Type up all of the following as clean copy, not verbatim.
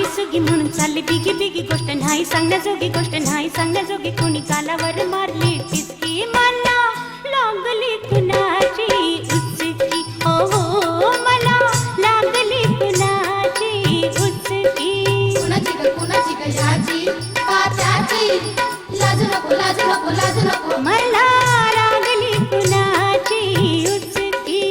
आली सुगी म्हणून चालली बिगी बिगी गोष्ट नाही सांगण्याजोगी गोष्ट नाही सांगण्याजोगी कोणी गालावर मारली टिचकी मला लागली कुणाची उचकी हो हो मला लागली कुणाची उचकी कुणाची ग याची का त्याची लाजू नको लाजू नको लाजू नको मला लागली कुणाची उचकी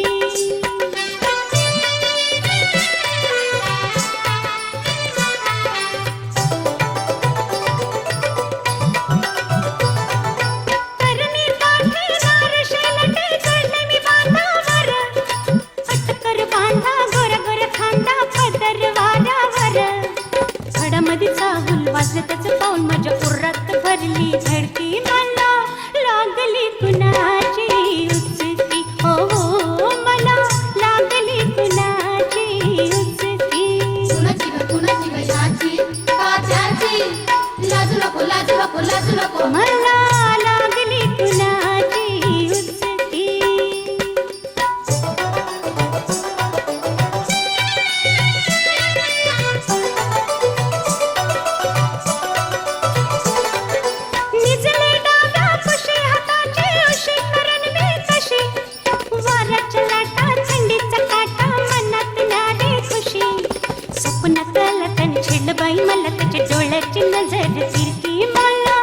वाजलं त्याचं पाऊल माझ्या उरात भरली धडकी मला लागली कुणाची उचकी हो हो मला लागली कुणाची उचकी कुणाची ग याची का त्याची लाजू नको लाजू नको लाजू नको मला लागली कुणाची उचकी बाई मला त्याच्या डोळ्याची नजर फिरकी मला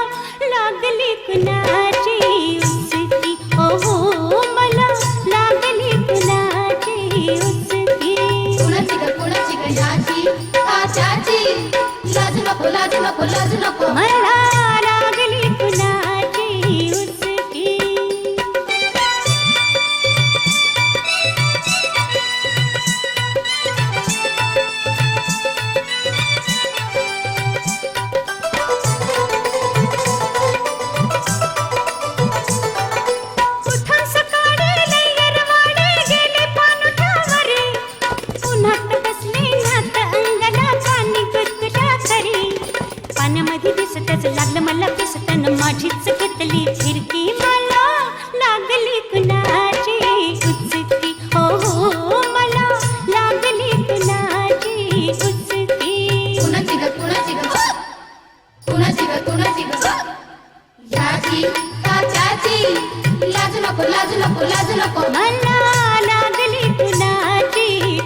लागली कुणाची उचकी हो हो मला लागली कुणाची उचकी कुणाची ग याची का त्याची लाजू नको लाजू नको लाजू नको मला लागली कुणाची उचकी पाण्यामध्ये दिसतच लागलं मला पिसतन माझीच घेतली फिरकी मला लागली कुणाची उचकी हो हो मला लागली कुणाची उचकी कुणाची ग याची का त्याची लाजू नको लाजू नको लाजू नको मला लागली कुणाची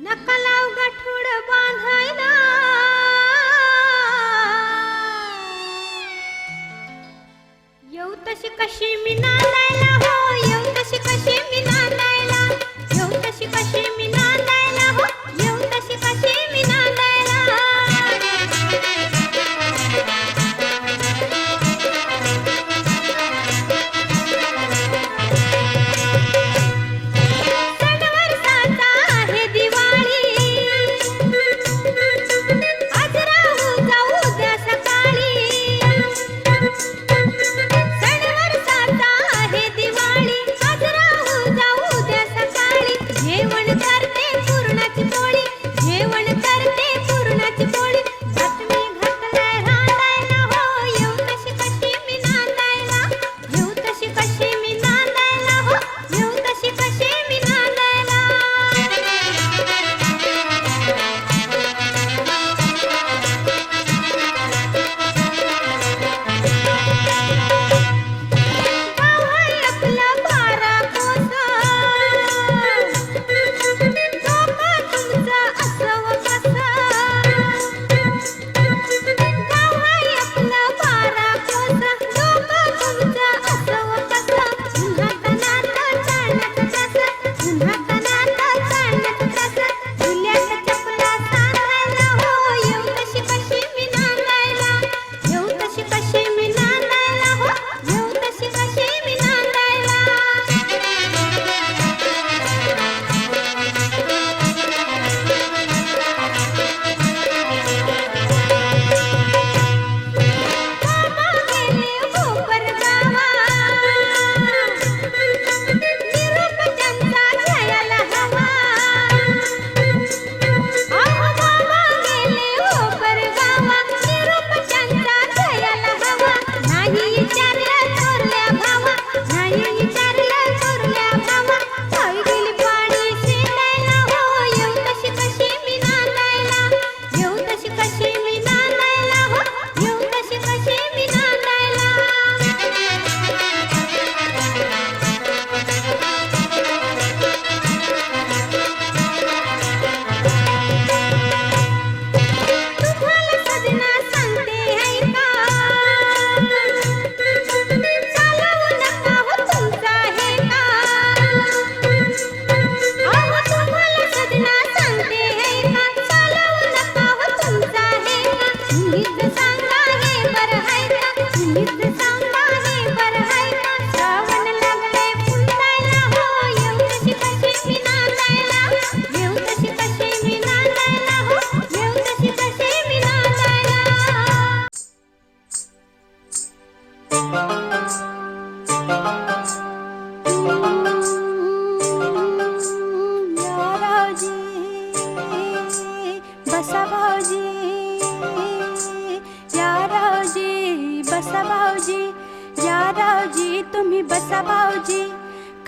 नका लाव गाठोड बांधायला येऊ तशी कशी मी नांदायला हो येऊ तशी कशी मी नांदायला येऊ तशी कशी मी नांदायला हो येऊ तशी कशी मी नांदायला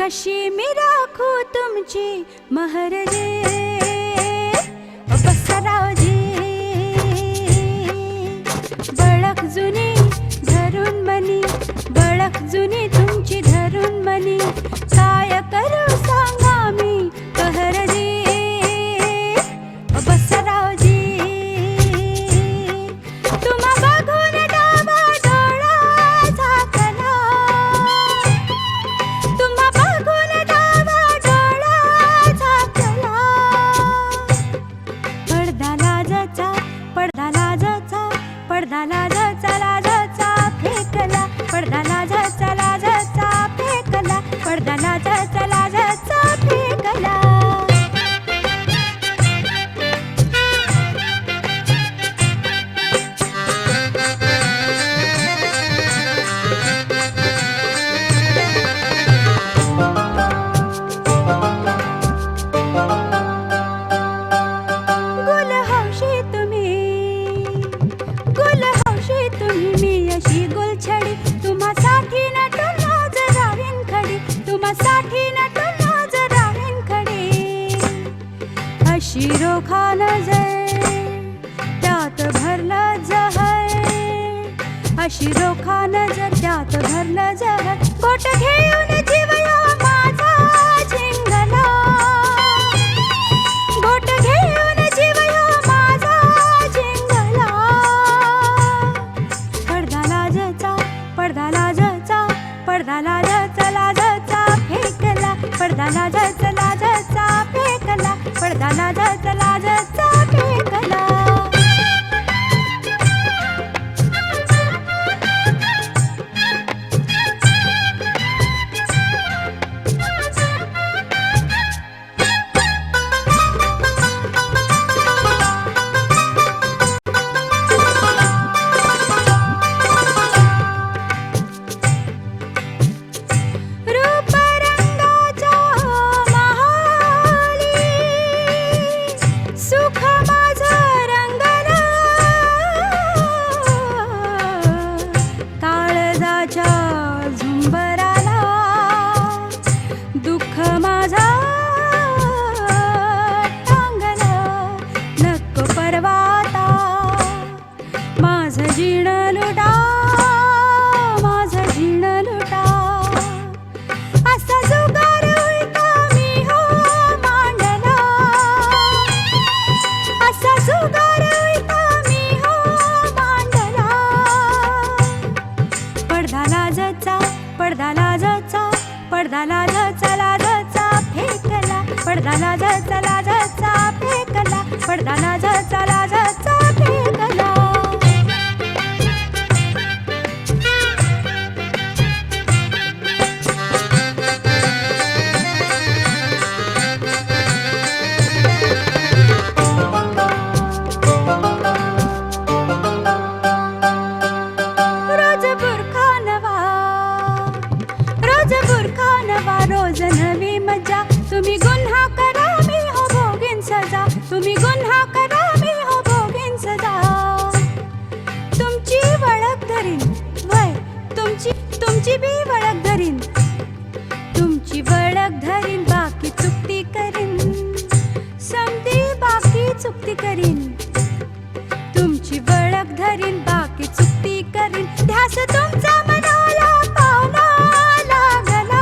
कशी मी राखू तुमची महरजे बसरावजी. बळक जुनी धरून मनी, बळक जुनी तुमची धरून मनी, काय करू सांगा मी कहरजे बसरावजी. तुम्हा बघून डावा डोळा झाकला, तुम्हा बघून डावा डोळा झाकला. पडदा लाजाचा, पडदा लाजाचा, पडदा लाजाचा, लाजाचा फेकला. पडदा लाजाचा, लाजाचा फेकला. पडदा लाजाचा, लाजाचा फेकला. गुलहौशी तुम्ही, गुलहौशी तुम्ही, मी अशी गुलछडी तुम्हासाठी नटून लाज राहीन खडी, तुम्हासाठी नटून लाज राहीन खडी. अशी रोखा नजर त्यात भरलं जहर, अशी रोखा नजर त्यात भरलं जहर. बोट घेऊन जीवया माझा झिंगला, बोट घेऊन जीवया माझा झिंगला. पडदा लाजाचा, पडदा लाजाचा, पडदा लाजाचा, लाजाचा फेकला. पडदा लाजाचा, लाजाचा फेकला. पडदा लाजाचा, लाजाचा फेकला. रूपरंगाच्या महाली सुख माझं रंगलं, काळजाच्या झुंबराला दुःख माझा टांगलं. नको परवाता माझं जीण लुटा, माझं जीण लुटा. असा जुगार होईता मी हो मांडला, असा जुगार होईता मी हो मांडला. पडदा लाजाचा, पडदा लाजाचा, पडदा लाजाचा, लाजाचा फेकला. पडदा लाजाचा, लाजाचा फेकला. पडदा लाजाचा, लाजाचा फेकला. रोज बुरखा नवा, रोज बुरखा नवा, रोज नवी मजा. तुम्ही गुन्हा करा मी हो भोगीन सजा, तुम्ही गुन्हा करा मी हो भोगीन सजा. तुमची वळख धरीन वय, तुमची बी वळख धरीन, तुमची वळख धरीन. बाकी चुकती करीन, समधी बाकी चुकती करीन. तुमची वळख धरीन, बाकी चुकती करीन. ध्यास तुमचा मनाला पावला लागला,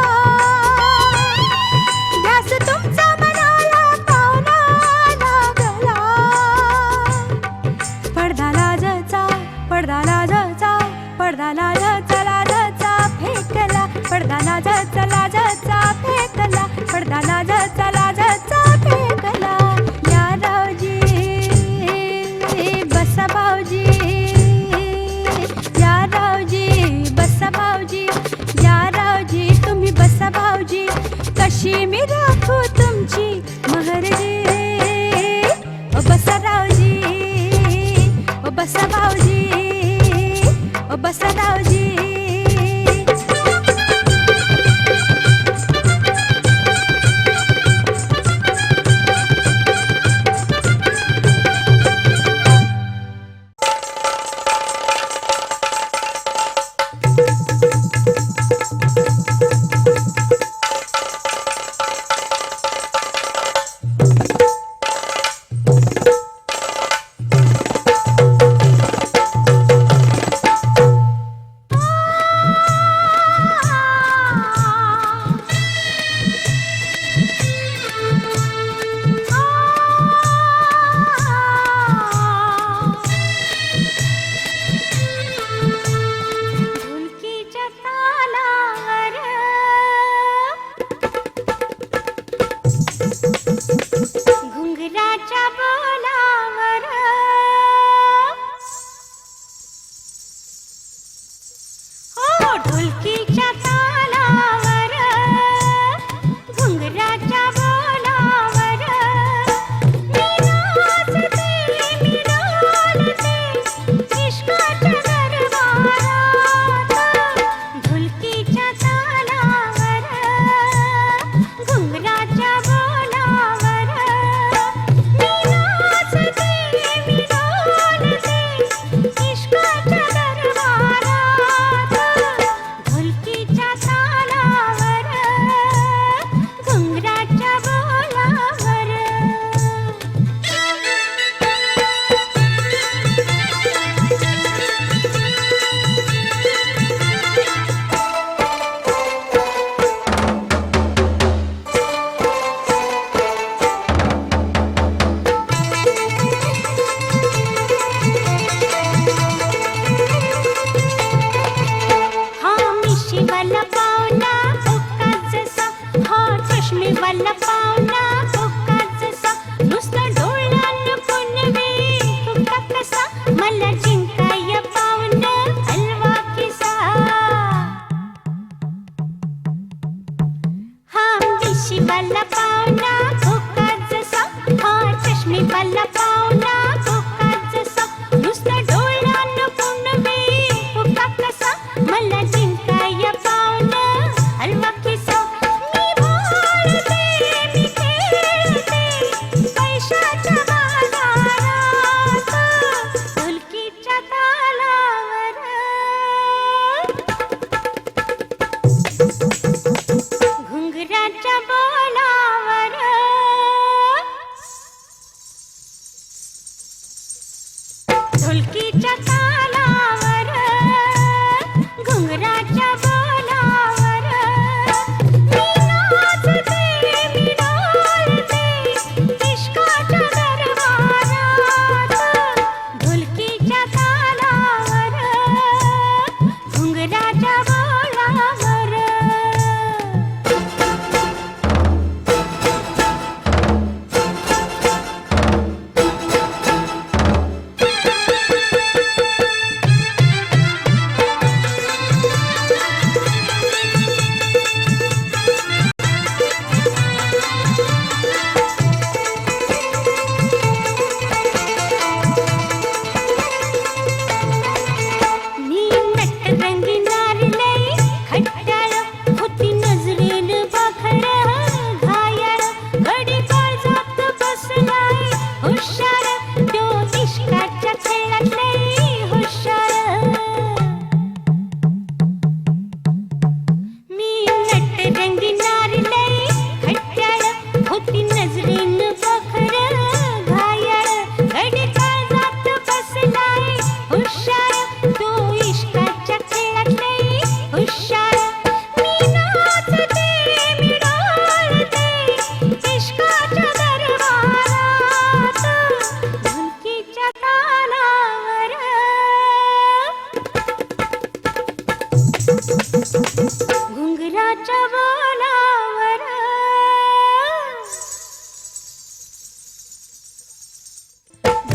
ध्यास तुमचा मनाला पावला लागला. पडदा लाजाचा, पडदा लाजाचा, पडदा लाजाचा, लाजाचा फेकला. पडदा लाजाचा, लाजाचा फेकला. पडदा लाजाचा, लाजाचा फेकला. या रावजी बसा भाऊजी, या रावजी बसा भाऊजी, या रावजी तुम्ही बसा भाऊजी. कशी मी राखू तुमची महरजे बसा रावजी, बसा भाऊजी, बसा रावजी.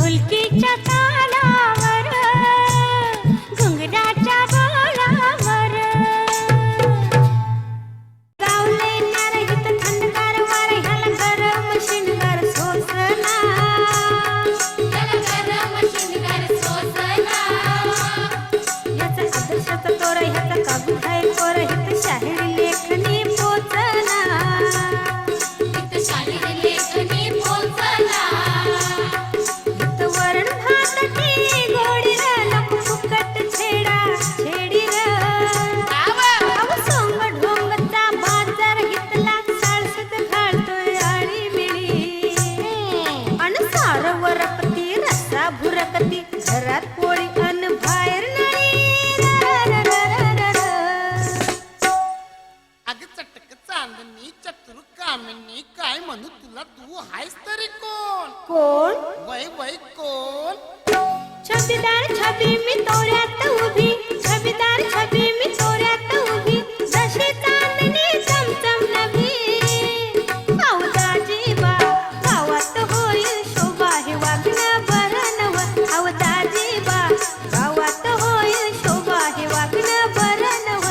ढोलकीच्या तालावर घुंगराच्या बोळावर गावले नारहित थंडगार वार ह्याला गरम शिणगार सोसना ह्याचा आदर्शाचा तोर ह्याचा काबू आहे कोर हित शाहिरी लेखणी पोचना हित वरण भात ती गोडी र नको फुकट छेडा छेडी र अव सोंग ढोंगचा बाजार हितला साळसत घालतोय आळी मिळी अन सार वरपती रस्सा भुरकती घरात पोळी अन बाहेर अगं चटक चांदणी चतुर कामिनी काय म्हणू तुला तू हायस तरी कोण कोण वय वय कोण छबीदार छबी मी तोऱ्यात उभी छबीदार छबी मी तोऱ्यात उभी जशी चांदणी चमचम नभी अवताजी बा गावात होईल शोभा हे वागणं बरं नव अवताजी बा गावात होईल शोभा हे वागणं बरं नव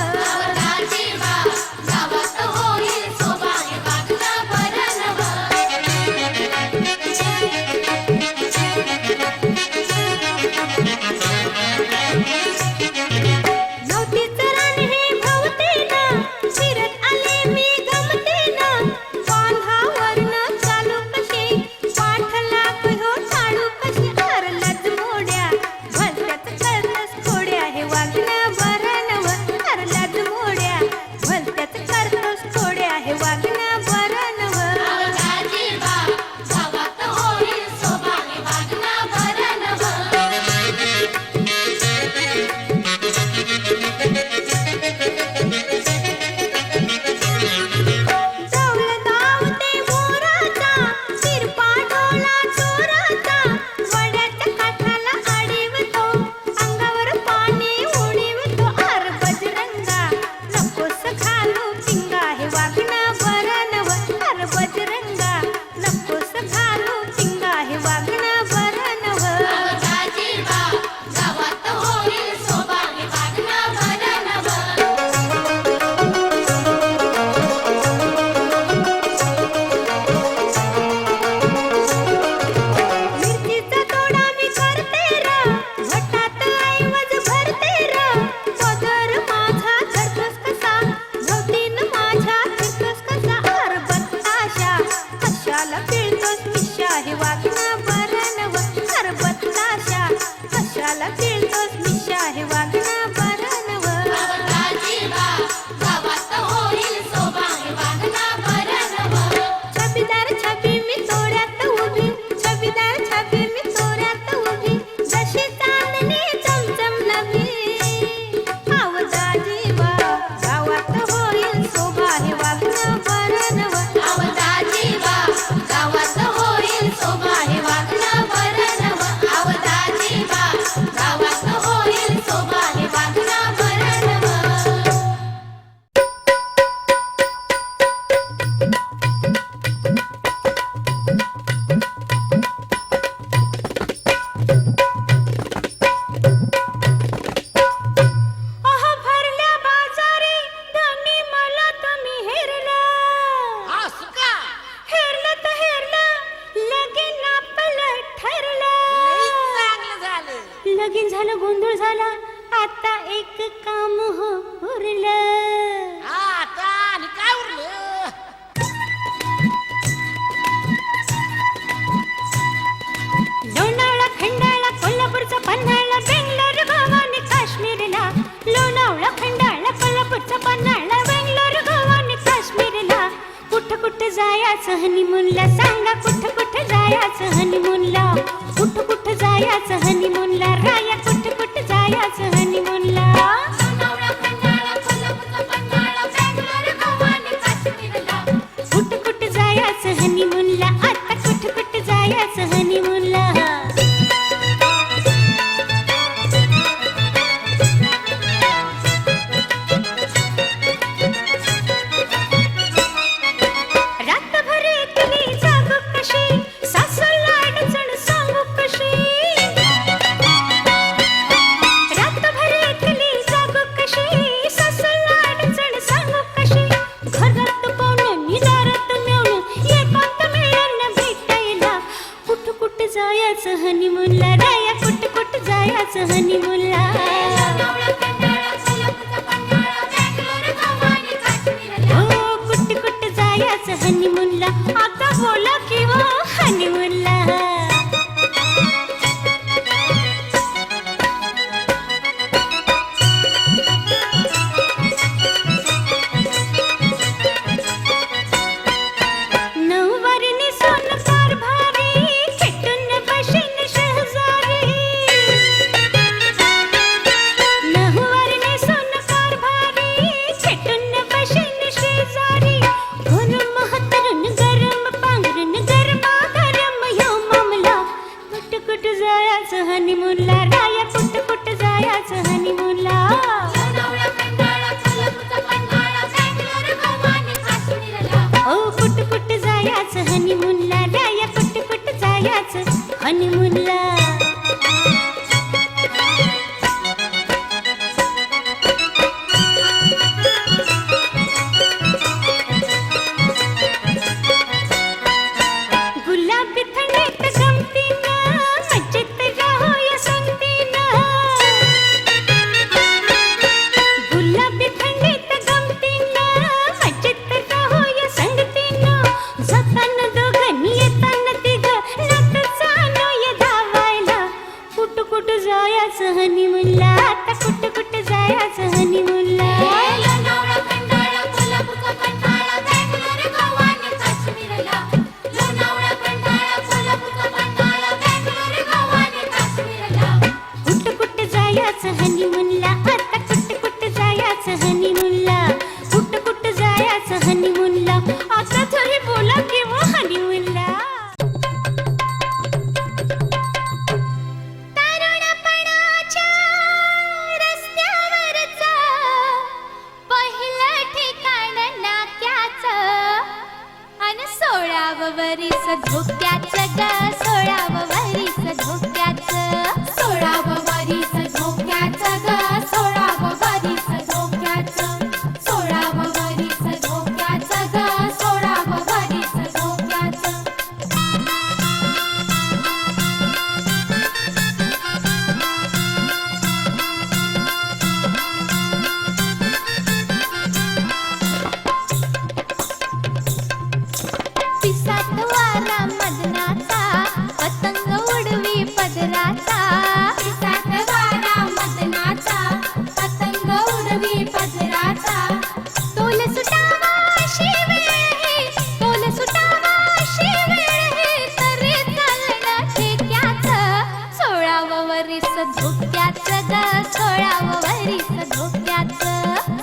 नवतीचं रान हे भोवतीनं फिरत आले मी गमतीनं बांधावरनं चालू कशी पाठला हो चालू कशी हरलच मोड्या भलत्याच करतस खोड्या हे वागणं बरं नव हरलच मोड्या भलत्याच करतस खोड्या हे वागणं बरं नव डौल धावते मोराचा तिरपा डोला चोराचा वड्याच्या काठाला आडीवतो अंगावर पाणी उडीवतो अर बजरंगा नकोस घालू पिंगा हे वागणं बरं नव अर बजरंगा नकोस घालू पिंगा हे वागणं बरं नव मिरचीचा तोडा मी करते र घटात ऐवज भरते र पदर माझा धरतोस कसा भवतीन माझ्या फिरतोस कसा अर बत्ताशा कशाला पिळतोस मिशा हे वागणं बरं नव अर बत्ताशा कशाला पिळतोस मिशा हे वागणं बरं नव छबीदार छबी मी तोऱ्यात उभी छबीदार छबी मी तोऱ्यात उभी जशी चांदणी चमचम नभी अवताजी बा गावात होईल शोभा हे वागणं बरं नव अह भरल्या बाजारी धनी मला तुम्ही हेरलं असं का हेरलं तर हेरलं लगीन आपलं ठरलं चांगलं झालं लगीन झालं गोंधळ झाला आता एक काम हो उरलं आता आणि काय उरलं लोणावळा खंडाळा कोल्हापूरचा पन्हाळा बेंगलोर गोवा आणि काश्मीरला लोणावळा खंडाळा कोल्हापूरचा पन्हाळा बेंगलोर गोवा आणि काश्मीरला कुठं कुठं जायचं हनीमूनला सांगा कुठं कुठं जायचं हनीमूनला कुठं कुठं जायचं हनीमूनला राया कुठं कुठं जायचं हनीमूनला कुठं कुठं जायचं हनीमूनला आता कुठं कुठं जायचं हनीमूनला रातभर एकली जागू कशी जायचं हनीमूनला राया कुट कुट जायचं हनीमूनला लोणावळा, खंडाळा, कोल्हापूरचा पन्हाळा, बँगलोर, गोवा आणि काश्मीरला. हो कुट कुट जायचं हनीमूनला आता बोला की हो हनीमूनला नऊवारीने सोनकार भारी खेटून बशीन शहजारी नऊवारीने सोनकार भारी खेटून बशीन शेजारी गरम हातरून गरम पांघरून गरमा गरम ह्यो मामला कुट कुट जायचं हनीमूनला राया कुट कुट जायचं हनीमूनला लोणावळा, खंडाळा, कोल्हापूरचा पन्हाळा, बँगलोर, गोवा आणि काश्मीरला. ओ कुट कुट जायचं हनीमूनला राया कुट कुट जायचं हनीमूनला गुलाबी थंडीत गमतीनं मजेत राहूया संगतीनं गुलाबी थंडीत गमतीनं मजेत राहूया संगतीनं जाताना दोघं येताना तिघं नात चालूया धावायला कुट कुट जायचं हनीमूनला आता कुट कुट जायचं हनीमूनला लोणावळा, खंडाळा, कोल्हापूरचा पन्हाळा, बँगलोर, गोवा आणि काश्मीरला. लोणावळा, खंडाळा, कोल्हापूरचा पन्हाळा, बँगलोर, गोवा आणि काश्मीरला. कुट कुट जायचं हनीमूनला आता कुट कुट जायचं हनीमूनला कुट कुट जायचं हनीमूनला आता तरी बोला की वो हनीमूनला तरुणपणाच्या रस्त्यावरचा पहिलं ठिकाण नाक्याचं अन 16व वरीस धोक्याचं ग 16व वरीस धोक्याचं 16व वरीस धोक्याचं ग 16व वरीस धोक्याचं 16व वरीस धोक्याचं ग 16व वरीस धोक्याचं. पिसात वारा मदनाचा पतंग उडवी पदराचा पिसात वारा मदनाचा पतंग उडवी पदराचा. तोल सुटावा अशी वेळ ही तोल सुटावा अशी वेळ ही तरी चालणं ठेक्याचं 16व वरीस धोक्याचं ग 16व वरीस धोक्याचं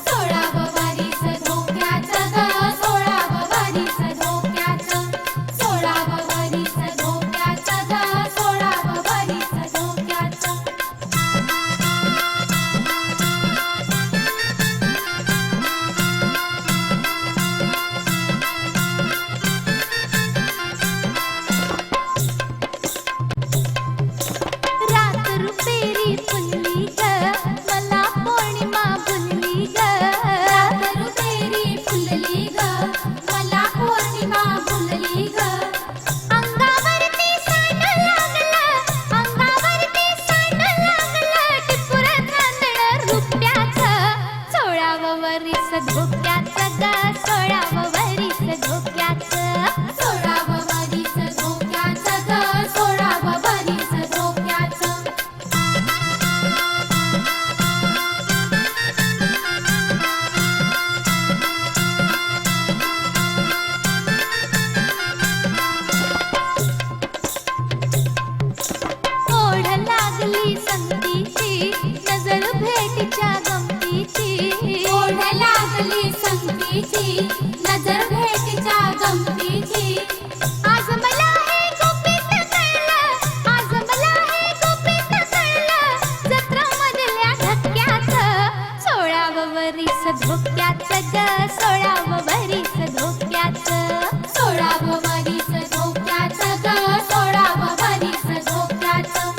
16व वरीस धोक्याचं ग 16व वरीस धोक्याचं 16व वरीस धोक्याचं ग 16व वरीस धोक्याचं. रात रुपेरी फुलली ग मला पौर्णिमा भुलली ग रात रुपेरी फुलली ग मला पौर्णिमा भुलली ग. अंगावरती सान लागलं अंगावरती सान लागलं टिपूर चांदणं रुपयाचं 16व वरीस धोक्याचं ग 16व वरीस धोक्याचं 16व वरीस धोक्याचं ग 16व वरीस धोक्याचं. ओढ लागली संगतीची नजर भेटीच्या गमतीची ओढ लागली संगतीची नजर भेटीच्या गमतीची. आज मला हे गोपीत कळलं आज मला हे गोपीत कळलं जत्रामधल्या धक्क्याचं 16व वरीस धोक्याचं ग 16व वरीस धोक्याचं 16व वरीस धोक्याचं ग 16व वरीस धोक्याचं.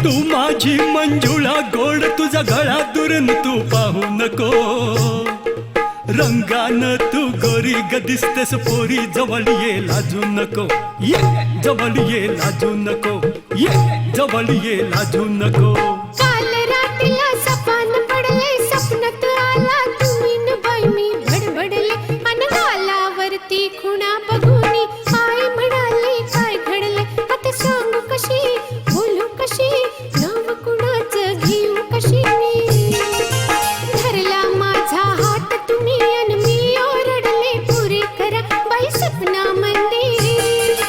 तू माझी मंजुळा गोड तुझा गळा दुरून तू पाहू नको रंगानं तू गोरी ग दिसतेस पोरी जवळ ये लाजू नको ये जवळ ये लाजू नको ये जवळ ये लाजू नको काल रात्रीला सपान पडले स्वप्नात आला तुम्ही न बाई मी भडभडले अन गालावरती खुणा बघूनी आई म्हणाली काय घडले आता सांगू कशी बोलू कशी नाव कुणाचं घेऊ कशी मी धरला माझा हात तुम्ही अन मी ओरडले पुरी करा बाई सपना मंदिर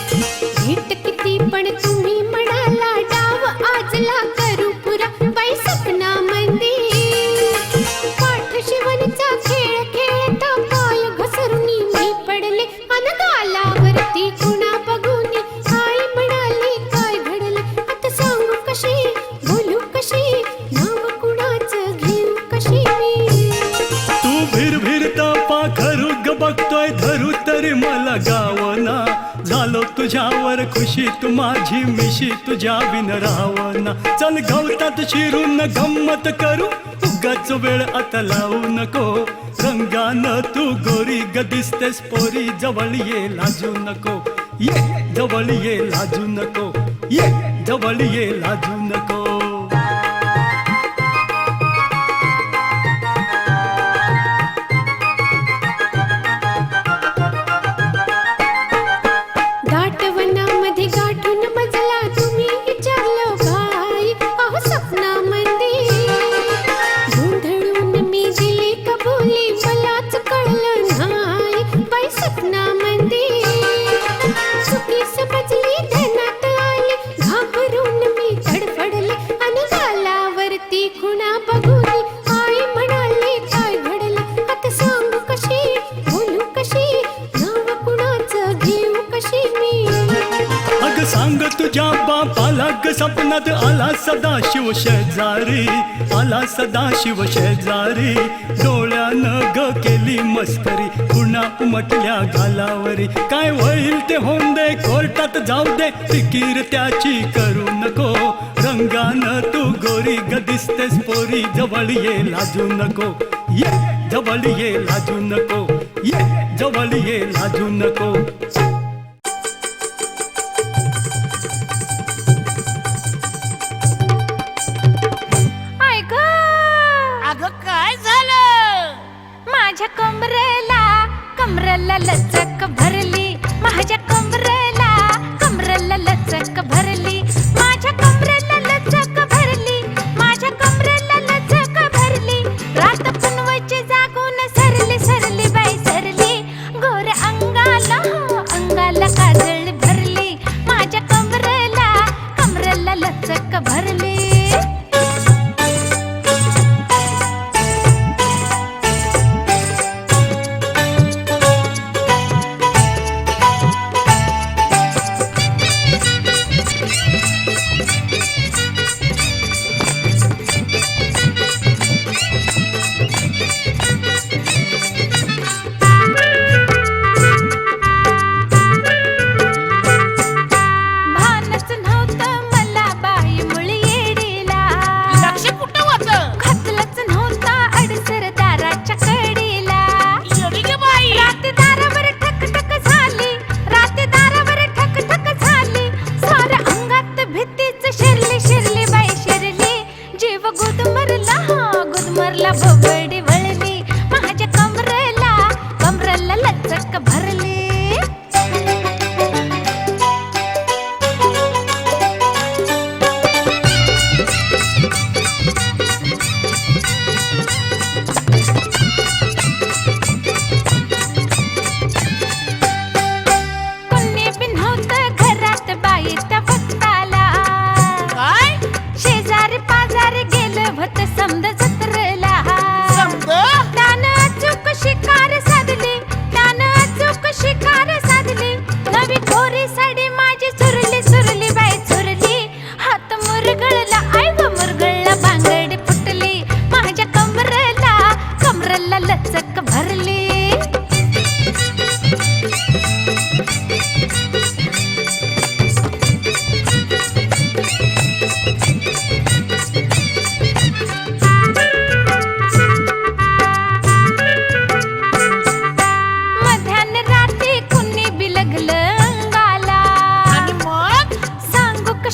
भेट किती पण तुम्ही म्हणाला डाव आजला करू पुरा बाई सपना मंदिर पाठ शिवणचा खेळ खेळता पाय घसरुनी मी पडले अन गालावरती कुणा बघूनी आई म्हणाली काय घडले आता सांगू कशी बोलू कशी नाव कुणाचं घेऊ कशी मी तू भिरभिरता पाखरू ग बघतोय धरू तरी मला गावना झालो तुझ्यावर खुशी तू माझी मिशी तुझ्या बिन रावना चल गवतात शिरून गंमत करू उगाच वेळ आता लावू नको रंगानं तू गोरी ग दिसतेस पोरी जवळ ये लाजू नको ये जवळ ये लाजू नको ये जवळ ये लाजू नको दाटवनामध्ये गाठून मजला तुम्ही विचारलं भाई अहो सपना मंदिर गोंधळून मी दिली कबुली मलाच कळलं नाही बाई सपना मंदिर चुकी समजली ध्यानात आली घाबरून मी धडपडले अन गालावरती खुणा बघूनी आई म्हणाली काय घडलं आता सांगू कशी बोलू कशी नाव कुणाचं घेऊ कशी मी अग सांग तुझ्या बापाला ग सपनात आला सदा शिव शेजारी आला सदा शिव शेजारी डोळ्यानं ग केली मस्करी पुन्हा उमटल्या गालावरी काय होईल ते होऊन दे कोर्टात जाऊ दे फिकीर त्याची करू नको रंगानं तू गोरी ग दिसतेस पोरी जवळ ये लाजू नको ये जवळ ये लाजू नको ये जवळ ये लाजू नको अगं काय झालं माझ्या कमरेला लचक भरली माझ्या कमरेला लचक भरली माझ्या कमरेला लचक भरली माझ्या कमरेला लचक भरली रात पुनवची जागून सरली बाई सरली गोर अंगाला हो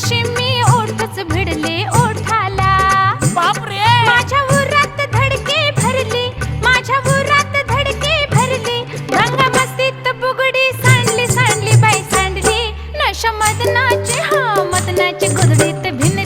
दिवशी मी ओठच भिडले ओठाला. बापरे माझ्या उरात धडके भरली, माझ्या उरात धडके भरली. रंगा मस्तीत बुगडी सांडली सांडली बाई सांडली. नशा मदनाची हा मदनाची गुदडीत भिन